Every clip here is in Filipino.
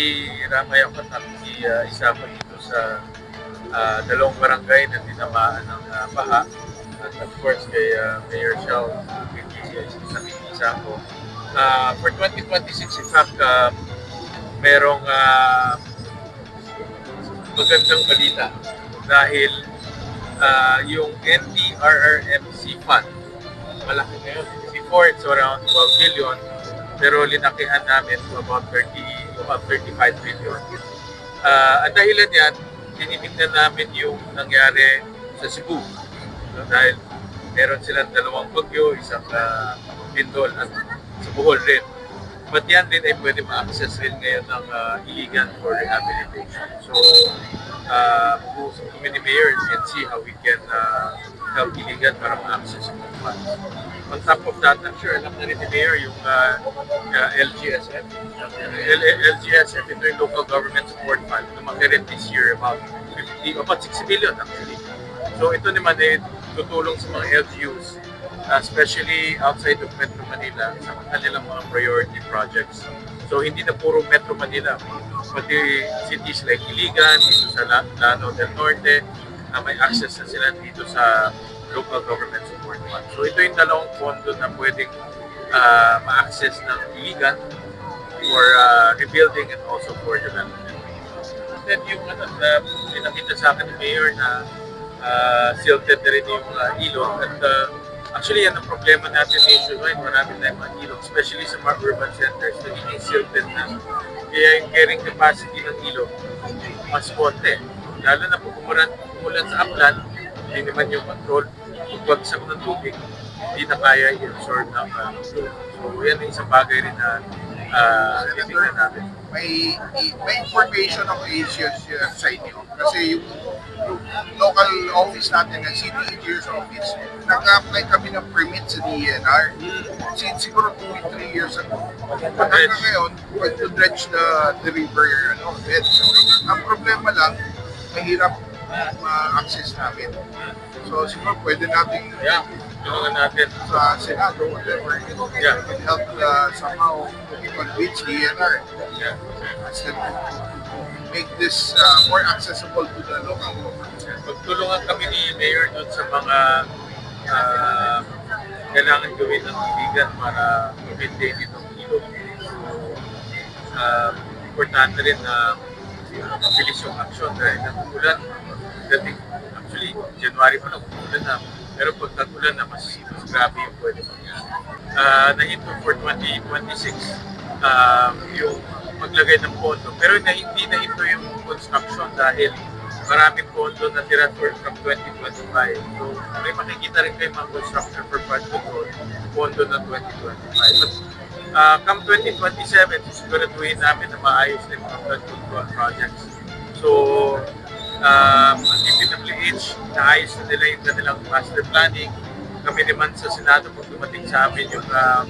Nakikirama ako at isa ko dito sa dalawang barangay na tinamaan ng baha. At of course kay Mayor Xiao, nakikisa ko. For 2026, in fact, merong magandang balita dahil yung NDRRMC Fund, malaki ngayon. Before, it's around 12 billion, pero linakihan namin to about 35 billion. Ang dahilan yan, tinitignan namin yung nangyari sa Cebu. Dahil meron silang dalawang bagyo, isang lindol at sa Bohol rin. But yan din ay pwede ma-access rin ngayon ng Iligan for rehabilitation. So, kami ni Mayor and see how we can help Iligan para ma-access yung funds. On top of that, I'm sure alam na rin ni Mayor yung LGSF. LGSF, ito yung Local Government Support Fund. Lumaki rin this year about 60 billion actually. So ito naman ay tutulong sa mga LGUs, especially outside of Metro Manila, sa kanilang mga priority projects. So hindi na puro Metro Manila, pati cities like Iligan, dito sa Lanao del Norte, may access na sila dito sa Local Government Support Fund. So ito yung dalawang pondo na pwedeng ma-access ng Iligan for rebuilding and also for development. Then yung pinakita sa akin ni Mayor na silted na rin yung ilog at actually yan ang problema natin nationwide, marami tayong mga ilog, especially sa mga urban centers, nagiging silted na. Kaya yung carrying capacity ng ilog mas konti. Lalo na kung umulan sa upland, hindi naman yung control, kung bagsak ng tubig, hindi na kaya i-absorb ng tubig. So yan ang isang bagay rin na titignan natin. May information ako i-share sa inyo kasi yung local office natin ng City Engineers Office, nag-apply kami ng permit sa DENR since siguro 2-3 years ago. But hanggang ngayon, to dredge the river bed. Ang problema lang, mahirap ma-access namin. So siguro pwede natin tulungan natin sa Senado, whatever, can help somehow convince DNR to make this more accessible to the local government. Magtulungan kami ni Mayor doon sa mga kailangan gawin ng Iligan para ma-maintain itong ilog. Importante rin na mabilis yung action dahil nag-ulan. Actually, January pa lang umulan na. Pero pag tag-ulan na, mas grabe yung pwede mangyari. Nahinto for 2026 yung maglagay ng pondo. Pero hindi nahinto yung construction dahil maraming pondo na tira from 2025. So may makikita rin kayo mga construction for flood control, pondo ng 2025. But come 2027, siguraduhin namin na maayos na yung mga flood control projects. So, ang DPWH, naayos na nila yung kanilang master planning. Kami naman sa Senado, pag dumating sa amin yung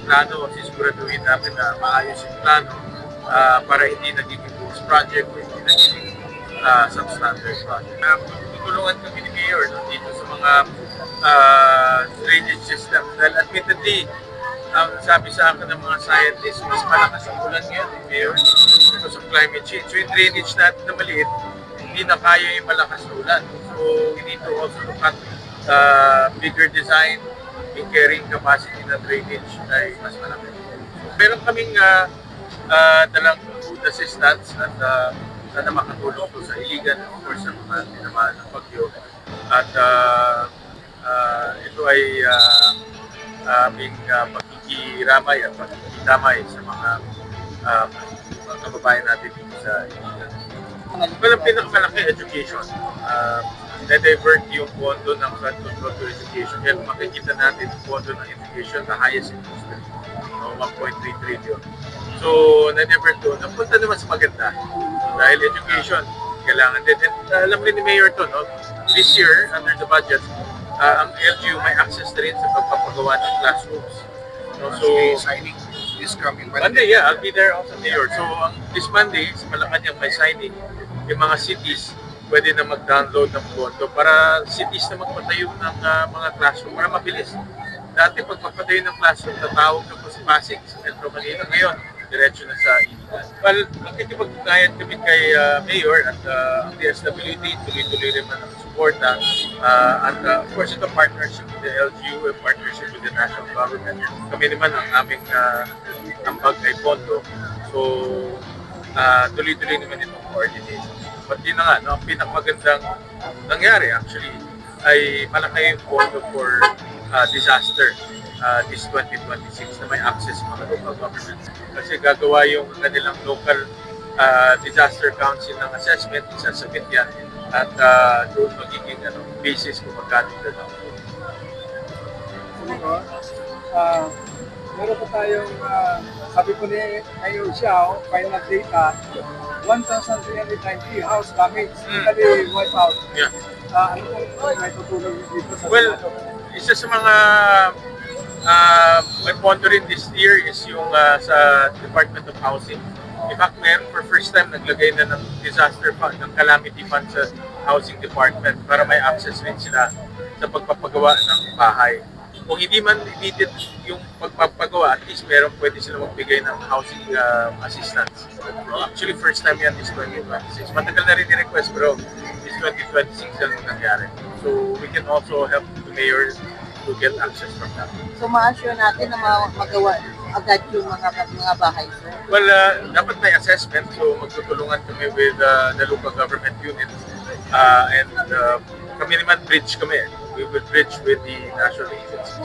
plano, sisiguraduhin namin na maayos yung plano para hindi nagiging ghost project o hindi nagiging substandard project. Tutulungan kami ni Mayor dito sa mga drainage system. Dahil admittedly, ang sabi sa akin ng mga scientists, mas malakas ang ulan ngayon, Mayor, because of climate change. So yung drainage natin na maliit, hindi na kaya yung malakas na ulan. So we need to also look at bigger design, yung carrying capacity na drainage ay mas malaki. Meron kaming dalang food assistance at na makatulong po sa Iligan, of course, sa mga tinamaan ng bagyo. At ito ay aming pagkikiramay at pagkikidamay sa mga kababayan natin dito sa Iligan. Well, ang pinakamalaki education. Na-divert yung pondo ng flood control to education. Kaya kung makikita natin yung pondo ng education, the highest industry, 1.3 trillion. So, na-divert doon. Napunta naman sa maganda. Dahil education, kailangan din. And alam rin ni Mayor to, no? This year, under the budget, ang LGU may access na rin sa pagpapagawa ng classrooms. So, signing is coming Monday, yeah, I'll be there also, Mayor. So, this Monday, sa Malacanang may signing, yung mga cities pwede na mag-download ng pondo para cities na magpatayo ng mga classroom para mabilis. Dati pag magpatayo ng classroom, tatawag na po si Pasig sa Metro Manila. Ngayon, diretso na sa Iligan. Well, nakikipag-ugnayan kami kay Mayor at ang DSWD, tuloy-tuloy rin man ang suporta. Of course, ito partnership with the LGU, a partnership with the national government. Kami naman ang aming ambag ay pondo. So, tuloy-tuloy naman itong coordination. But yun na nga, no, ang pinakamagandang nangyari actually ay malaki yung pondo for disaster this 2026 na may access sa mga local governments. Kasi gagawa yung kanilang local disaster council ng assessment, isasabit yan at doon magiging basis kung magkano yung Meron pa tayong, sabi ko ni ngayon siya, final data, 1,390 house damage, totally wiped out. Yeah. Ano pong may tutulong dito sa Well, Senado? isa sa mga may pondo rin this year is yung sa Department of Housing. In fact, meron for first time naglagay na ng disaster fund, ng calamity fund sa Housing Department para may access rin sila sa pagpapagawa ng bahay. Kung hindi man immediate yung pagpapagawa, at least meron pwede sila magbigay ng housing assistance. So actually, first time yan is 2026. Matagal na rin i-request pero is 2026 ang nangyari. So we can also help the mayor to get access from that. So ma-assure natin na magawa agad yung mga bahay, sir. Well, dapat may assessment. So magtutulungan kami with the local government units. And kami naman bridge kami. We will bridge with the national agency.